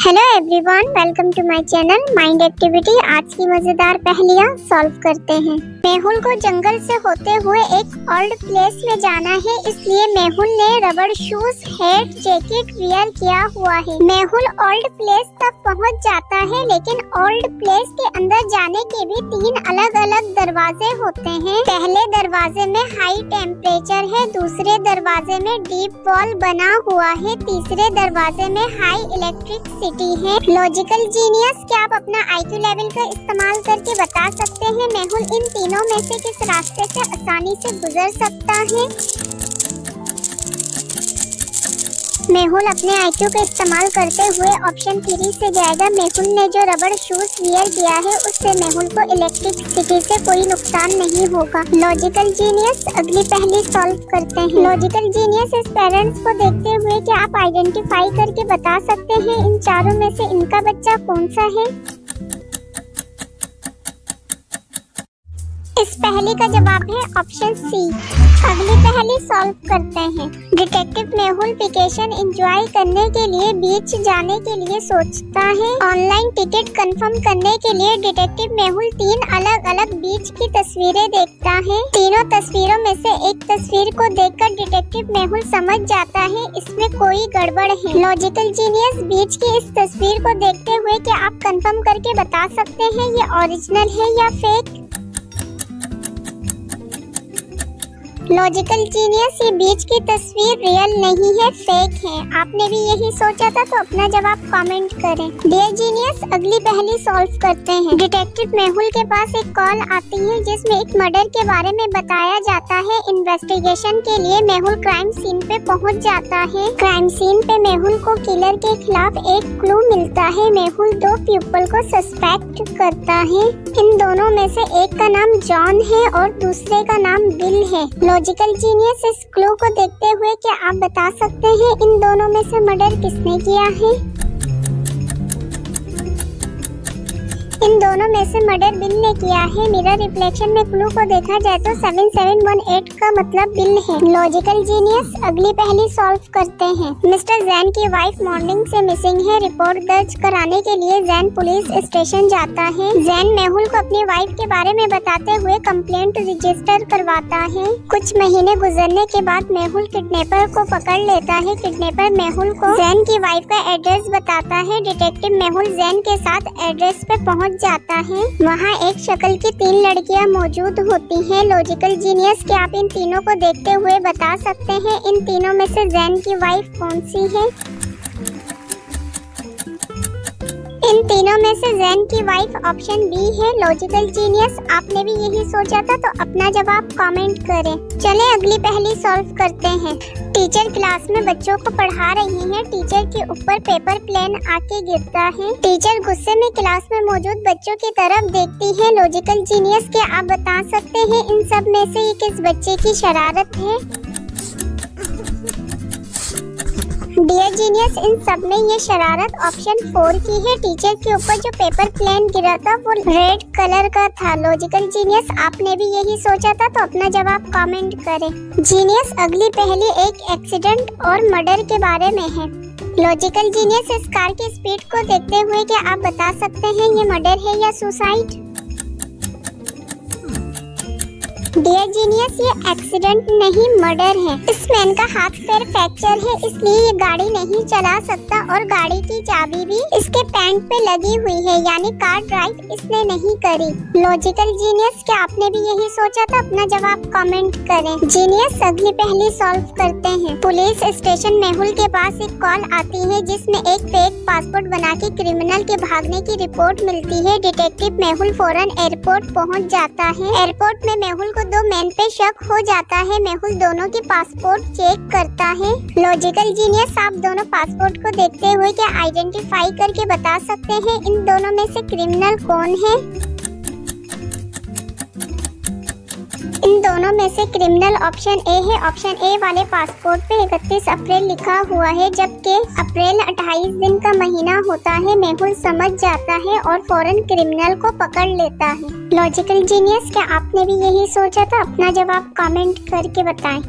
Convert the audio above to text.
Hello everyone, welcome to my channel mind activity. आज की मजेदार पहेलियां सॉल्व करते हैं। मेहुल को जंगल से होते हुए एक ओल्ड प्लेस में जाना है, इसलिए मेहुल ने रबड़ शूज, हैट, जैकेट वियर किया हुआ है। मेहुल ओल्ड प्लेस तक पहुंच जाता है, लेकिन ओल्ड प्लेस के अंदर जाने के भी 3 अलग अलग दरवाजे होते हैं। पहले दरवाजे में हाई टेम्परेचर है, दूसरे दरवाजे में डीप वॉल बना हुआ है, तीसरे दरवाजे में हाई इलेक्ट्रिक सिटी है। लॉजिकल जीनियस, क्या आप अपना IQ लेवल का इस्तेमाल करके बता सकते हैं मेहुल इन तीनों में से किस रास्ते से आसानी से गुजर सकता है? मेहुल अपने IQ का इस्तेमाल करते हुए ऑप्शन 3 से जाएगा। मेहुल ने जो रबड़ शूज वियर किया है, उससे मेहुल को इलेक्ट्रिक सिटी से कोई नुकसान नहीं होगा। लॉजिकल जीनियस, अगली पहेली सॉल्व करते हैं। लॉजिकल जीनियस, इस पेरेंट्स को देखते हुए क्या आप आइडेंटिफाई करके बता सकते हैं इन चारों में से इनका बच्चा कौन सा है? इस पहेली का जवाब है ऑप्शन सी। अगली पहेली सॉल्व करते हैं। डिटेक्टिव मेहुल वेकेशन एंजॉय करने के लिए बीच जाने के लिए सोचता है। ऑनलाइन टिकट कंफर्म करने के लिए डिटेक्टिव मेहुल 3 अलग अलग बीच की तस्वीरें देखता है। तीनों तस्वीरों में से एक तस्वीर को देखकर डिटेक्टिव मेहुल समझ जाता है इसमें कोई गड़बड़ है। लॉजिकल जीनियस, बीच की इस तस्वीर को देखते हुए क्या आप कंफर्म करके बता सकते हैं ये ओरिजिनल है या फेक? लॉजिकल जीनियस, ये बीच की तस्वीर रियल नहीं है, फेक है। आपने भी यही सोचा था, तो अपना जवाब कमेंट करें। डियर जीनियस, अगली पहेली सॉल्व करते हैं। डिटेक्टिव मेहुल के पास एक कॉल आती है जिसमें एक मर्डर के बारे में बताया जाता है। इन्वेस्टिगेशन के लिए मेहुल क्राइम सीन पे पहुंच जाता है। क्राइम सीन पे मेहुल को किलर के खिलाफ एक क्लू मिलता है। मेहुल 2 पीपल को सस्पेक्ट करता है। इन दोनों में से एक का नाम जॉन है और दूसरे का नाम बिल है। लॉजिकल जीनियस, इस क्लू को देखते हुए क्या आप बता सकते हैं इन दोनों में से मर्डर किसने किया है? इन दोनों में से मर्डर बिल ने किया है। मिरर रिफ्लेक्शन में क्लू को देखा जाए तो 7718 का मतलब बिल है। लॉजिकल जीनियस, अगली पहेली सॉल्व करते हैं। मिस्टर जैन की वाइफ मॉर्निंग से मिसिंग है। रिपोर्ट दर्ज कराने के लिए जैन पुलिस स्टेशन जाता है। जैन मेहुल को अपनी वाइफ के बारे में बताते हुए कंप्लेंट रजिस्टर करवाता है। कुछ महीने गुजरने के बाद मेहुल किडनैपर को पकड़ लेता है। किडनैपर मेहुल को जैन की वाइफ का एड्रेस बताता है। डिटेक्टिव मेहुल जैन के साथ एड्रेस पे पहुंच जाता है। वहाँ एक शक्ल की 3 लड़कियाँ मौजूद होती हैं। लॉजिकल जीनियस, क्या आप इन तीनों को देखते हुए बता सकते हैं इन तीनों में से जैन की वाइफ कौन सी है? इन तीनों में से जैन की वाइफ ऑप्शन बी है। लॉजिकल जीनियस, आपने भी यही सोचा था, तो अपना जवाब कमेंट करें। चलें अगली पहेली सॉल्व करते हैं। टीचर क्लास में बच्चों को पढ़ा रही है। टीचर के ऊपर पेपर प्लेन आके गिरता है। टीचर गुस्से में क्लास में मौजूद बच्चों की तरफ देखती है। लॉजिकल जीनियस, क्या आप बता सकते हैं इन सब में से ये किस बच्चे की शरारत है? डियर जीनियस, इन सब में ये शरारत ऑप्शन 4 की है। टीचर के ऊपर जो पेपर प्लेन गिरा था वो रेड कलर का था। लॉजिकल जीनियस, आपने भी यही सोचा था, तो अपना जवाब कमेंट करें। जीनियस, अगली पहेली एक एक्सीडेंट और मर्डर के बारे में है। लॉजिकल जीनियस, इस कार की स्पीड को देखते हुए क्या आप बता सकते हैं ये मर्डर है या सुसाइड? डियर जीनियस, ये एक्सीडेंट नहीं मर्डर है। इस मैन का हाथ पैर फ्रैक्चर है, इसलिए ये गाड़ी नहीं चला सकता और गाड़ी की चाबी भी इसके पैंट पे लगी हुई है, यानी कार ड्राइव इसने नहीं करी। लॉजिकल जीनियस, क्या आपने भी यही सोचा था? अपना जवाब कमेंट करें। जीनियस, अगली पहेली सॉल्व करते हैं। पुलिस स्टेशन मेहुल के पास एक कॉल आती है जिसमें एक फेक पासपोर्ट बना के क्रिमिनल के भागने की रिपोर्ट मिलती है। डिटेक्टिव मेहुल फौरन एयरपोर्ट पहुँच जाता है। एयरपोर्ट में मेहुल को 2 मैन पे शक हो जाता है। मेहुल दोनों की पासपोर्ट चेक करता है। लॉजिकल जीनियस, आप दोनों पासपोर्ट को देखते हुए क्या आइडेंटिफाई करके बता सकते हैं इन दोनों में से क्रिमिनल कौन है? इन दोनों में से क्रिमिनल ऑप्शन ए है। ऑप्शन ए वाले पासपोर्ट पे 31 अप्रैल लिखा हुआ है, जबकि अप्रैल 28 दिन का महीना होता है। मेहुल समझ जाता है और फौरन क्रिमिनल को पकड़ लेता है। लॉजिकल जीनियस, क्या आपने भी यही सोचा था? अपना जवाब कमेंट करके बताएं।